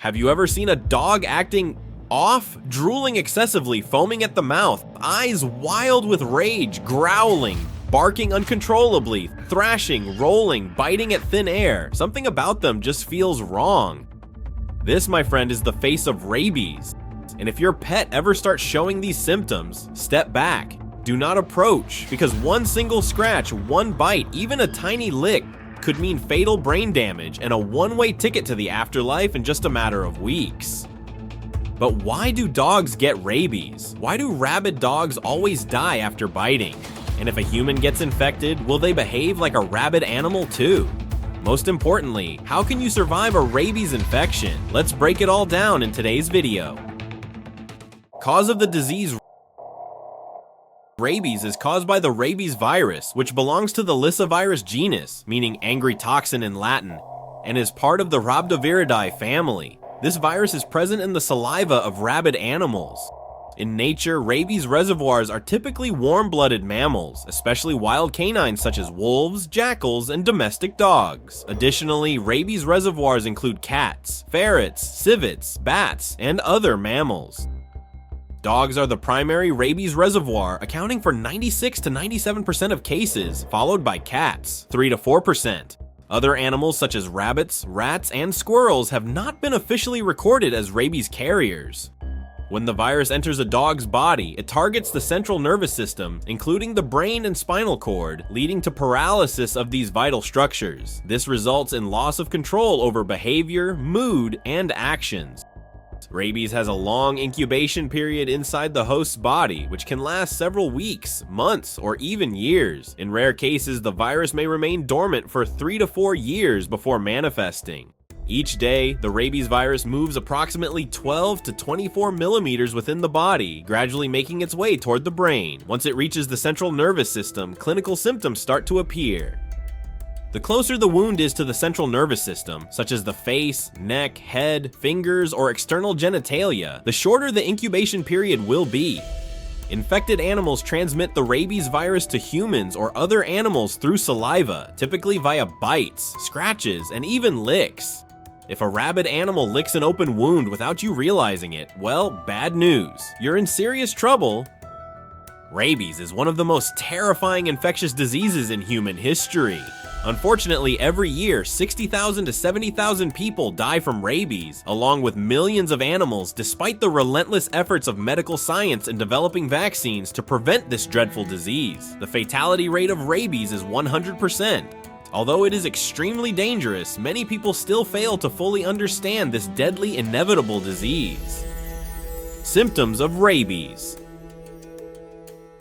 Have you ever seen a dog acting off, drooling excessively, foaming at the mouth, eyes wild with rage, growling, barking uncontrollably, thrashing, rolling, biting at thin air? Something about them just feels wrong. This, my friend, is the face of rabies. And if your pet ever starts showing these symptoms, step back. Do not approach, because one single scratch, one bite, even a tiny lick could mean fatal brain damage and a one-way ticket to the afterlife in just a matter of weeks. But why do dogs get rabies? Why do rabid dogs always die after biting? And if a human gets infected, will they behave like a rabid animal too? Most importantly, how can you survive a rabies infection? Let's break it all down in today's video. Cause of the disease rabies is caused by the rabies virus, which belongs to the Lyssavirus genus, meaning angry toxin in Latin, and is part of the Rhabdoviridae family. This virus is present in the saliva of rabid animals. In nature, rabies reservoirs are typically warm-blooded mammals, especially wild canines such as wolves, jackals, and domestic dogs. Additionally, rabies reservoirs include cats, ferrets, civets, bats, and other mammals. Dogs are the primary rabies reservoir, accounting for 96 to 97% of cases, followed by cats, 3 to 4%. Other animals such as rabbits, rats, and squirrels have not been officially recorded as rabies carriers. When the virus enters a dog's body, it targets the central nervous system, including the brain and spinal cord, leading to paralysis of these vital structures. This results in loss of control over behavior, mood, and actions. Rabies has a long incubation period inside the host's body, which can last several weeks, months, or even years. In rare cases, the virus may remain dormant for 3 to 4 years before manifesting. Each day, the rabies virus moves approximately 12 to 24 millimeters within the body, gradually making its way toward the brain. Once it reaches the central nervous system, clinical symptoms start to appear. The closer the wound is to the central nervous system, such as the face, neck, head, fingers, or external genitalia, the shorter the incubation period will be. Infected animals transmit the rabies virus to humans or other animals through saliva, typically via bites, scratches, and even licks. If a rabid animal licks an open wound without you realizing it, well, bad news. You're in serious trouble. Rabies is one of the most terrifying infectious diseases in human history. Unfortunately, every year, 60,000 to 70,000 people die from rabies, along with millions of animals, despite the relentless efforts of medical science in developing vaccines to prevent this dreadful disease. The fatality rate of rabies is 100%. Although it is extremely dangerous, many people still fail to fully understand this deadly, inevitable disease. Symptoms of rabies.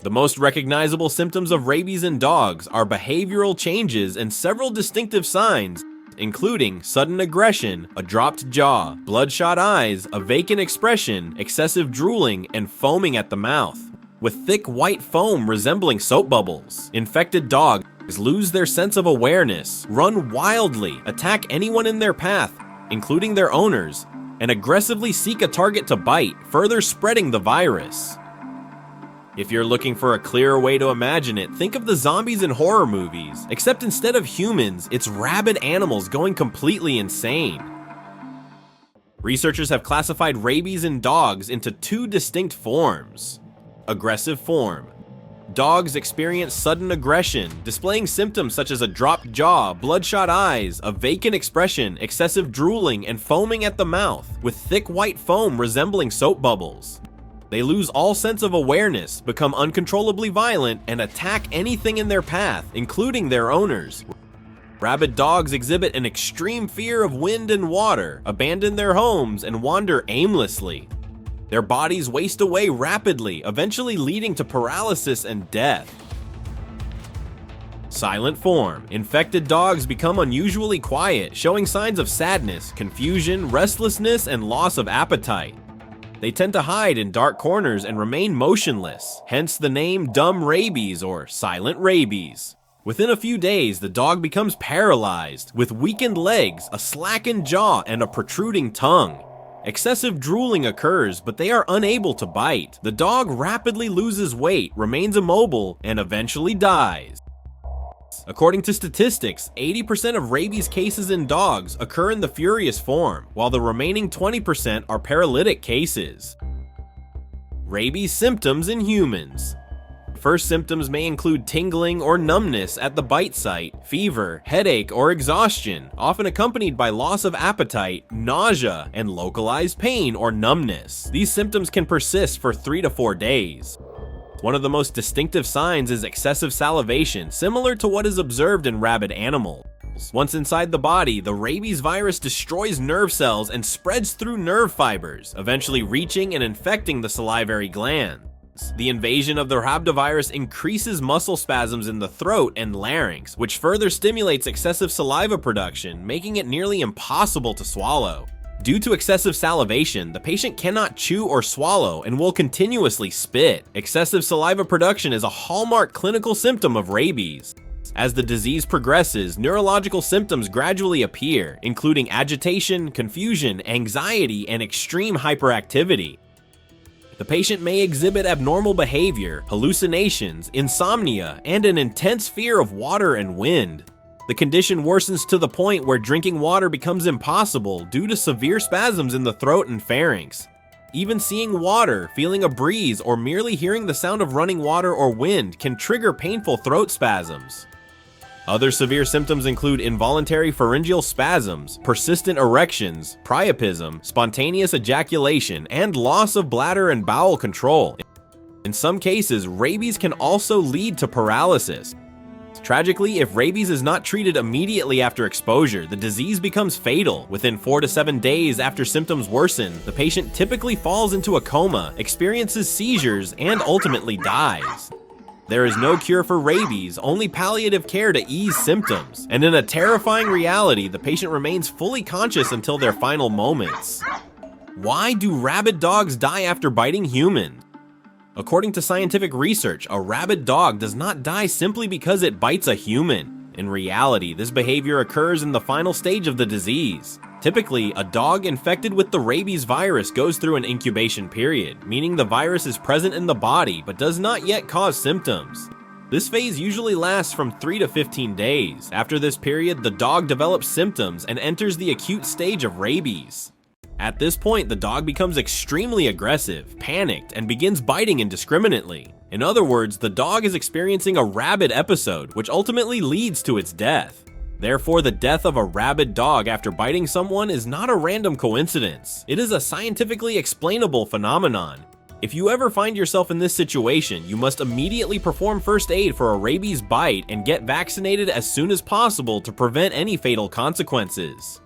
The most recognizable symptoms of rabies in dogs are behavioral changes and several distinctive signs, including sudden aggression, a dropped jaw, bloodshot eyes, a vacant expression, excessive drooling, and foaming at the mouth, with thick white foam resembling soap bubbles. Infected dogs lose their sense of awareness, run wildly, attack anyone in their path, including their owners, and aggressively seek a target to bite, further spreading the virus. If you're looking for a clearer way to imagine it, think of the zombies in horror movies, except instead of humans, it's rabid animals going completely insane. Researchers have classified rabies in dogs into 2 distinct forms. Aggressive form. Dogs experience sudden aggression, displaying symptoms such as a dropped jaw, bloodshot eyes, a vacant expression, excessive drooling, and foaming at the mouth, with thick white foam resembling soap bubbles. They lose all sense of awareness, become uncontrollably violent, and attack anything in their path, including their owners. Rabid dogs exhibit an extreme fear of wind and water, abandon their homes, and wander aimlessly. Their bodies waste away rapidly, eventually leading to paralysis and death. Silent form. Infected dogs become unusually quiet, showing signs of sadness, confusion, restlessness, and loss of appetite. They tend to hide in dark corners and remain motionless, hence the name dumb rabies or silent rabies. Within a few days, the dog becomes paralyzed, with weakened legs, a slackened jaw, and a protruding tongue. Excessive drooling occurs, but they are unable to bite. The dog rapidly loses weight, remains immobile, and eventually dies. According to statistics, 80% of rabies cases in dogs occur in the furious form, while the remaining 20% are paralytic cases. Rabies symptoms in humans. First symptoms may include tingling or numbness at the bite site, fever, headache, or exhaustion, often accompanied by loss of appetite, nausea, and localized pain or numbness. These symptoms can persist for 3 to 4 days. One of the most distinctive signs is excessive salivation, similar to what is observed in rabid animals. Once inside the body, the rabies virus destroys nerve cells and spreads through nerve fibers, eventually reaching and infecting the salivary glands. The invasion of the rhabdovirus increases muscle spasms in the throat and larynx, which further stimulates excessive saliva production, making it nearly impossible to swallow. Due to excessive salivation, the patient cannot chew or swallow and will continuously spit. Excessive saliva production is a hallmark clinical symptom of rabies. As the disease progresses, neurological symptoms gradually appear, including agitation, confusion, anxiety, and extreme hyperactivity. The patient may exhibit abnormal behavior, hallucinations, insomnia, and an intense fear of water and wind. The condition worsens to the point where drinking water becomes impossible due to severe spasms in the throat and pharynx. Even seeing water, feeling a breeze, or merely hearing the sound of running water or wind can trigger painful throat spasms. Other severe symptoms include involuntary pharyngeal spasms, persistent erections, priapism, spontaneous ejaculation, and loss of bladder and bowel control. In some cases, rabies can also lead to paralysis. Tragically, if rabies is not treated immediately after exposure, the disease becomes fatal. Within 4 to 7 days after symptoms worsen, the patient typically falls into a coma, experiences seizures, and ultimately dies. There is no cure for rabies, only palliative care to ease symptoms. And in a terrifying reality, the patient remains fully conscious until their final moments. Why do rabid dogs die after biting humans? According to scientific research, a rabid dog does not die simply because it bites a human. In reality, this behavior occurs in the final stage of the disease. Typically, a dog infected with the rabies virus goes through an incubation period, meaning the virus is present in the body but does not yet cause symptoms. This phase usually lasts from 3 to 15 days. After this period, the dog develops symptoms and enters the acute stage of rabies. At this point, the dog becomes extremely aggressive, panicked, and begins biting indiscriminately. In other words, the dog is experiencing a rabid episode, which ultimately leads to its death. Therefore, the death of a rabid dog after biting someone is not a random coincidence. It is a scientifically explainable phenomenon. If you ever find yourself in this situation, you must immediately perform first aid for a rabies bite and get vaccinated as soon as possible to prevent any fatal consequences.